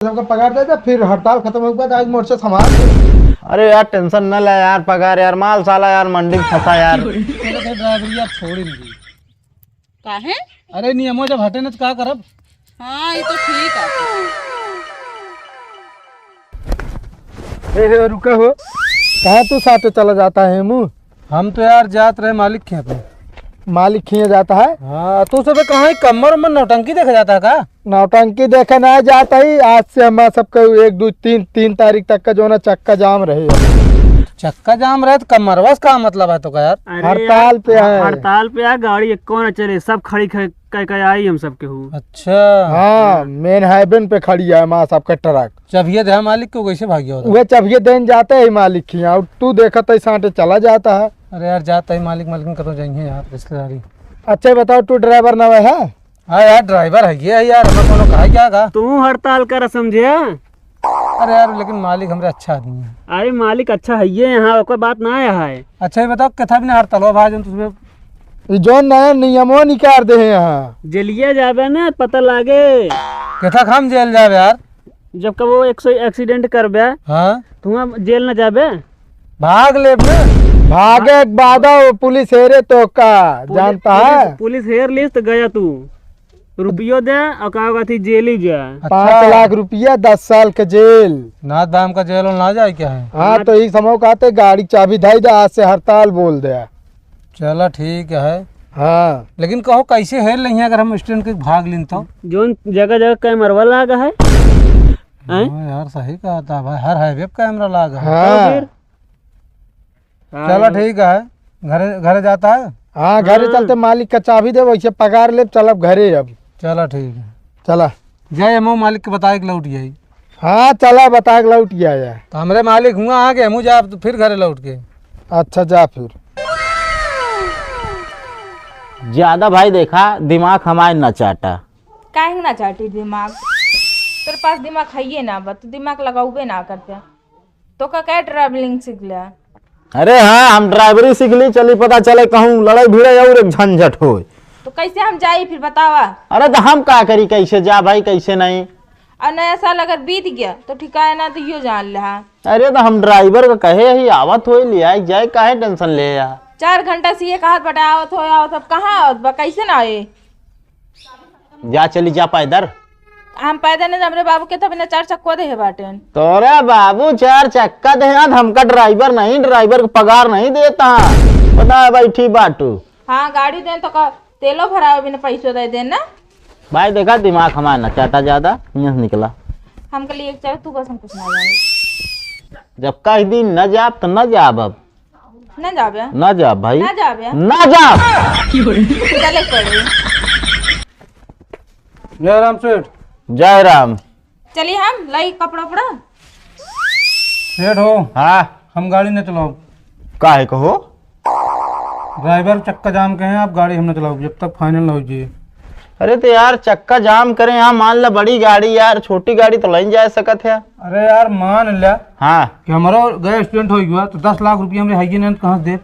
सबका पगार दे दे, फिर हड़ताल खत्म होने के बाद आज मोर्चा संभाल। अरे यार टेंशन न ले यार, पगार यार, माल साला यार मंडी में फंसा यार। ड्राइवर यार छोड़ ही नहीं। काहे? अरे नियमों जब हटे न तो क्या करब। हाँ ये तो ठीक है। ए रुका हो, कहाँ तू साथ चला जाता है मुँह? हम तो यार जात रहे मालिक के अपने। मालिक खिए जाता है? हाँ तू सब कहाँ कमर में नौटंकी देखा जाता है का? नौटंकी देखे ना जाता ही। आज से हमारा सबका 1 2 3 तारीख तक का जो ना चक्का जाम रहे। चक्का जाम रहे तो कमरवस का मतलब है तो का यार? हड़ताल पे है। हड़ताल पे यार, गाड़ी कौन न चले, सब खड़ी कह आई हम सबके हूँ। अच्छा हाँ मेन हाईवे पे खड़ी है माँ सबका ट्रक। चबिया दे मालिक को कैसे भागी होता? वह चबिये देन जाते है मालिक खिया, और तू देखा तो सांटे चला जाता है। अरे यार जाता ही मालिक मालिक करो जाएंगे यार रिश्तेदारी। अच्छा बताओ, तू ड्राइवर नवा है? हाँ यार ड्राइवर है ये यार, हमें कोनो कहा क्या का? तू हड़ताल कर समझे? अरे यार लेकिन मालिक हमारे अच्छा आदमी है। अरे मालिक अच्छा है ये, यहाँ कोई बात ना है। अच्छा ये बताओ कथा भी ना हड़ताल भाजन तुझे जो नया नियमों निकाल दे हैं यहाँ। जेलिया जाबे ना पता लागे, कथा खाम जेल जावे यार। जब कब वो एक्सीडेंट करबे हाँ तुम जेल न जाबे। भाग ले ना। भागे के बाद पुलिस हेरे तो का जानता है। पुलिस हेर लिस तो गया तू, रुपयो दे और कहा थी जेल ही जा। 5 लाख रुपया 10 साल के जेल। नाथ दाम का जेल ना जाए क्या है? हाँ तो इस समय कहते गाड़ी चाबी धाई दे, आज से हड़ताल बोल दे। चलो ठीक है। हाँ लेकिन कहो कैसे हेर लेंगे अगर हम स्टैंड के भाग लें तो? जो जगह जगह कैमरा लगा है। हाँ यार सही कहा था भाई, हर हाईवे पे कैमरा लगा है। हाँ चलो ठीक है, घरे घरे जाता है। हाँ घरे चलते, मालिक का चाबी दे, वैसे पगार ले, चल अब घरे अब। चलो ठीक है, चला जय हमो मालिक के बताए के लौट गई। हाँ चला बता के लौट गया है। तो हमरे मालिक हुआ आगे हमू जा तो फिर घरे लौट के। अच्छा जा फिर। ज्यादा भाई देखा दिमाग हमारे न चाटा। काहे ना चाटी दिमाग? तेरे पास दिमाग है ये ना, बस तू दिमाग लगाऊबे ना करते तो का क्या ट्रैवलिंग सीख लिया? अरे हाँ हम ड्राइवरी सीख ली, चली पता चले कहूँ लड़ाई भिड़े और एक झंझट हो। तो कैसे हम जाई फिर बतावा? अरे तो हम का करी, कैसे जा भाई कैसे नहीं। और नया साल अगर बीत गया तो ठिकाना तो यो जान ले। अरे तो हम ड्राइवर को कहे ही आवत हो लिया जाए, काहे टेंशन ले यार। 4 घंटा से ये कहा बटा आवत हो आवत, अब कहाँ आवत बा? कैसे ना आए? जा चली जा पैदल। हम पैदल नहीं, हमरे बाबू के तब ना 4 चक्का दे है बाटे। तोरे बाबू 4 चक्का दे, हमका ड्राइवर नहीं, ड्राइवर को पगार नहीं देता। पता है बैठी बाटू। हाँ गाड़ी दें तो का तेलो भरावे बिना पैसों दे देना। भाई देखा दिमाग हमारा न चाहता ज्यादा, यहाँ से निकला। हम कल एक चल तू कसम कुछ ना जाए। जब कई दिन न जाब तो न जाब, अब ना जाबे न जाब भाई, ना जाबे न जाब। चले पड़े। जय राम सेठ। जय राम। चलिए हम लाई कपड़ा उपड़ा। सेठ हो हाँ हम गाड़ी न चलाओ। काहे कहो? ड्राइवर चक्का जाम के हैं, आप गाड़ी हम न चलाओ जब तक फाइनल न हो जाए। अरे तो यार चक्का जाम करें यहाँ, मान ला बड़ी गाड़ी यार, छोटी गाड़ी तो नहीं जा सकत है। अरे यार मान लिया हाँ कि हमारा गए एक्सीडेंट हो गया तो 10 लाख रुपया हमने हाइजीन है कहाँ से दे?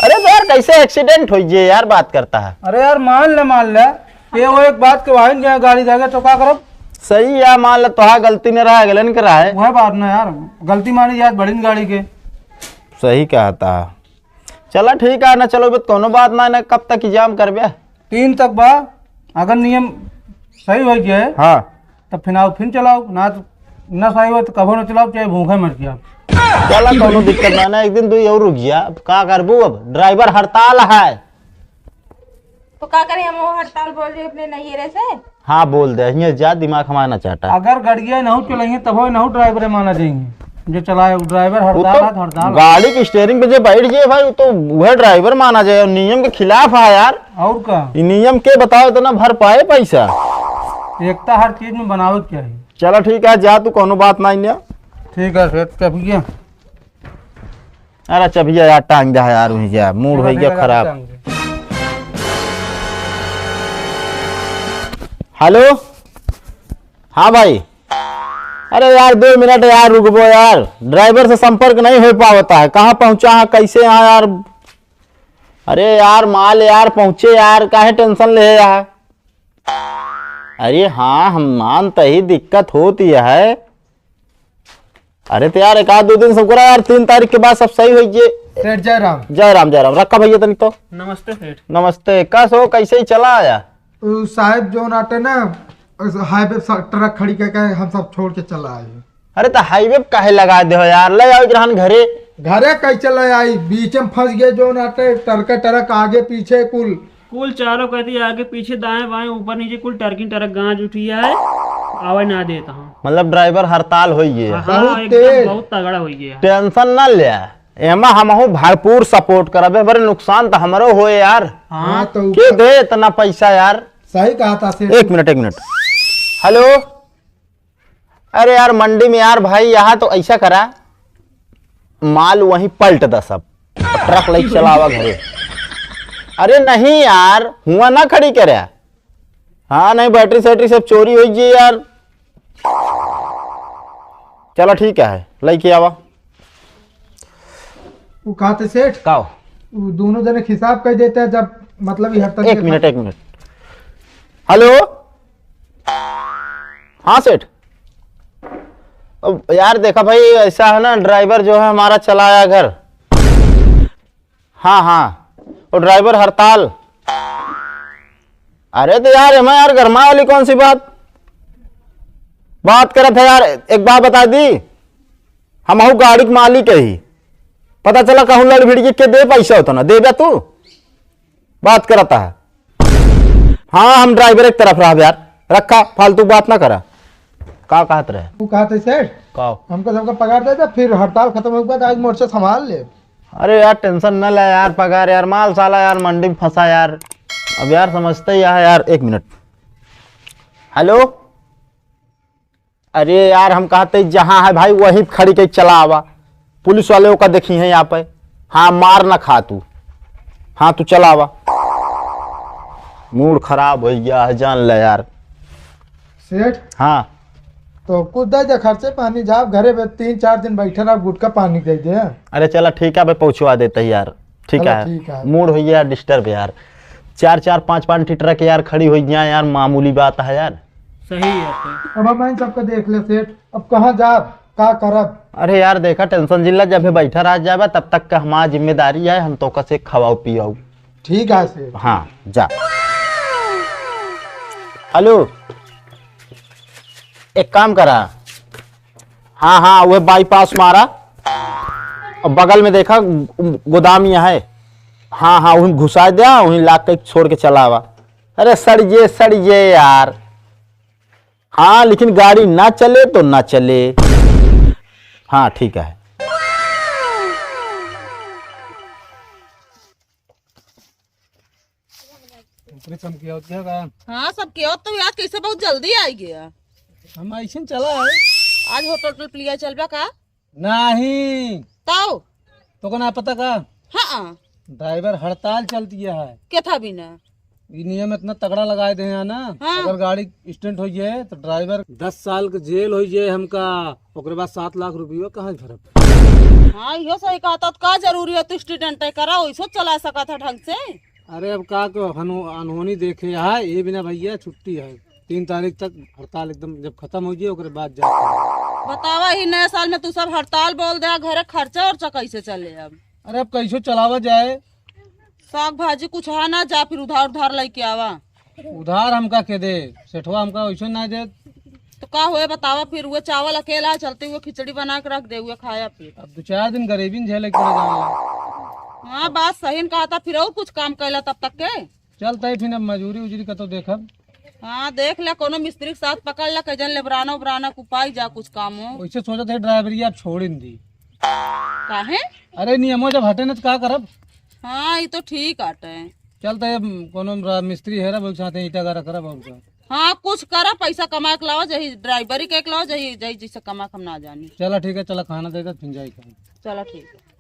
अरे तो यार कैसे एक्सीडेंट हो जाए यार, बात करता है। अरे यार मान ले ये वो एक बात के वाहन जाए गाड़ी जाएगा तो क्या करब? सही यार, मान ला तोहा गलती नहीं रहा, गलन करा है। वह बात ना यार, गलती मानी जाए बड़ी गाड़ी के। सही कहता। चला ठीक है ना, चलो कोनो बात ना, कब तक एग्जाम करबे? 3 तक बा, अगर नियम सही हो जाए हाँ तब फिर चलाओ, ना तो ना सही हो तो कभो न चलाओ, चाहे भूखे मर गया। चला कोनो दिक्कत ना, एक दिन तू और रुक गया, अब का करबू, अब ड्राइवर हड़ताल है। तो क्या करें हम? वो हड़ताल बोल रहे अपने नैहरे से। हाँ बोल दे, यहाँ जा दिमाग हमारा ना चाहता। अगर गड़िया नहीं चलाएंगे तब नहीं ड्राइवर माना जाएंगे। जो चलाए ड्राइवर वो हड़ताल है तो हड़ताल। गाड़ी की स्टेयरिंग पे जो बैठ जाए भाई, वो तो वह ड्राइवर माना जाए, नियम के खिलाफ है यार। और का ये नियम के बताओ तो ना भर पाए पैसा। एकता हर चीज में बनावे के चाहिए। चलो ठीक है, जा तू कोनो बात नहीं है। ठीक है सेठ चपिए। अरे चबिया यार, टांग दे यार, वहीं जा मूड हो गया खराब। हेलो हाँ भाई। अरे यार 2 मिनट यार रुकबो यार, ड्राइवर से संपर्क नहीं हो पाता है, कहाँ पहुंचा है कैसे यहाँ यार। अरे यार माल यार पहुंचे यार, काहे टेंशन ले यार। अरे हाँ हम मानते ही दिक्कत होती है। अरे तो यार एक आध दो दिन सब करा यार, 3 तारीख के बाद सब सही हो गए। सेठ जय राम। जय राम जय राम। रखा भैया तनिक तो। नमस्ते सेठ। नमस्ते। कस हो, कैसे ही चला आया? साहब जो नाटे ना हाईवे ट्रक खड़ी करके हम सब छोड़ के चला आए। अरे तो हाईवे काहे लगा दे हो यार, ले आओ रहन घरे। घरे कहीं चला आई, बीच में फंस गए जो नाटे ट्रक आगे पीछे कुल चारों कहती आगे पीछे दाएं बाएं ऊपर नीचे कुल टर्की टरक गांज उठी है, आवाज ना देता हूँ। मतलब ड्राइवर हड़ताल हो गए। हाँ एकदम बहुत तगड़ा हो गया। टेंशन ना ले, एमा हमहू भरपूर सपोर्ट करबे। बड़े नुकसान तो हमरो होए यार। हाँ तो के दे इतना पैसा यार। सही कहा था सेठ। एक मिनट। हेलो। अरे यार मंडी में यार भाई, यहाँ तो ऐसा करा माल वहीं पलट दा सब, ट्रक लेके चलावा घरे। अरे नहीं यार, हुआ ना खड़ी करे। हाँ नहीं, बैटरी सैटरी सब चोरी हो गई यार। चलो ठीक है, लेके आवा। वो कहा थे सेठ, का वो दोनों जने हिसाब कर देते हैं जब मतलब ये हफ्ता। एक मिनट। हेलो। हाँ सेठ। अब यार देखा भाई, ऐसा है ना, ड्राइवर जो है हमारा चला आया घर। हाँ और ड्राइवर हड़ताल। अरे तो यार हमें यार गरमा वाली कौन सी बात करत है यार। एक बात बता दी, हम गाड़ी के मालिक है ही, पता चला कहूँ लड़ भिड़ के दे पैसा होता ना देगा तू, बात करता है। हाँ हम ड्राइवर एक तरफ रहा यार, रखा फालतू बात ना करा। का कहत रहे? वो कहा थे सेठ, हमको सबका पगार दे दे, फिर हड़ताल खत्म हो गया आज मोर्चा संभाल ले। अरे यार टेंशन न ले यार, पगार यार, माल साला यार मंडी में फंसा यार। अब यार समझते ही है यार। एक मिनट। हेलो। अरे यार हम कहते जहाँ है भाई वहीं खड़ी के चला आवा, पुलिस वाले का देखी है यहाँ पे। हाँ मार ना खा तू, हाँ तू चला आवा। मूड खराब हो गया है जान ले यार। सेठ हाँ तो कुछ दे दे खर्चे पानी, जाओ घरे में 3-4 दिन बैठे ना, गुटका पानी दे दे। अरे चला ठीक है भाई, पहुंचवा देते हैं यार। ठीक है। मूड हो गया डिस्टर्ब यार। 4-4 5-5 ट्रक यार खड़ी हो गया यार, मामूली बात है यार। सही है तो। अब मैं सबको देख ले सेठ, अब कहाँ जा का करब। अरे यार देखा टेंशन जिला जब बैठा रह जाए तब तक का हमारा जिम्मेदारी है, हम तो कैसे खवाओ पियाओ। ठीक है सेठ। हाँ जा। हेलो। एक काम करा, हाँ वह बाईपास मारा और बगल में देखा गोदाम यहाँ है। हाँ वहीं घुसा दिया, वहीं ला के छोड़ के चला आवा। अरे सड़िए यार। हाँ लेकिन गाड़ी ना चले तो ना चले। हाँ ठीक है। हाँ सब किया तो यार कैसे बहुत जल्दी आई गया। हम ऐसे चला है। आज होटल प्लिया चलबा का नहीं ताऊ तो को ना पता का। हाँ ड्राइवर हड़ताल चल दिया है। क्या था बिना ये नियम इतना तगड़ा लगाए दे हैं ना। हाँ। अगर गाड़ी स्टैंड हो जाए तो ड्राइवर 10 साल के जेल हो जाए हमका, ओकरे बाद 7 लाख रुपया कहाँ भरब। हाँ यो सही कहा था, का जरूरी है तू स्टूडेंट करा वैसो चला सका था ढंग से। अरे अब का अनहोनी देखे है ये बिना भैया, छुट्टी है 3 तारीख तक हड़ताल एकदम जब खत्म हो जाए ओकरे बाद जा। बतावा ही नए साल में तू सब हड़ताल बोल दे, घरे खर्चा और कैसे चले। अब अरे अब कैसे चलावा जाए, साग भाजी कुछ है ना, जा फिर उधार लेके आवा। उधार हमका के दे, सेठवा हमका वैसे ना दे तो का हुए बतावा। फिर वो चावल अकेला चलते हुए खिचड़ी बना के रख दे हुए खाया फिर। अब 2-4 दिन गरीबी में झेले पड़े जाए। हाँ बात सही ने कहा था, फिर और कुछ काम कैला तब तक के चलता है फिर अब मजूरी उजूरी का तो देखब। हाँ देख ले कोनो मिस्त्री के साथ पकड़ ला, कजन लेबराना उबराना कुपाई जा कुछ काम हो। वैसे सोचा थे ड्राइवरी आप छोड़ ही दी। काहे? अरे नियमो जब हटे न तो का करब। हाँ ये तो ठीक आटे। चलता है कोनो मिस्त्री है बोल चाहते हैं ईटा गारा करब और का। हाँ कुछ करा, पैसा कमा के लाओ, जही ड्राइवरी के लाओ, जही जही जिसे कमा हम ना जानी। चला ठीक है, चला खाना देगा फिर जाए। चलो ठीक है।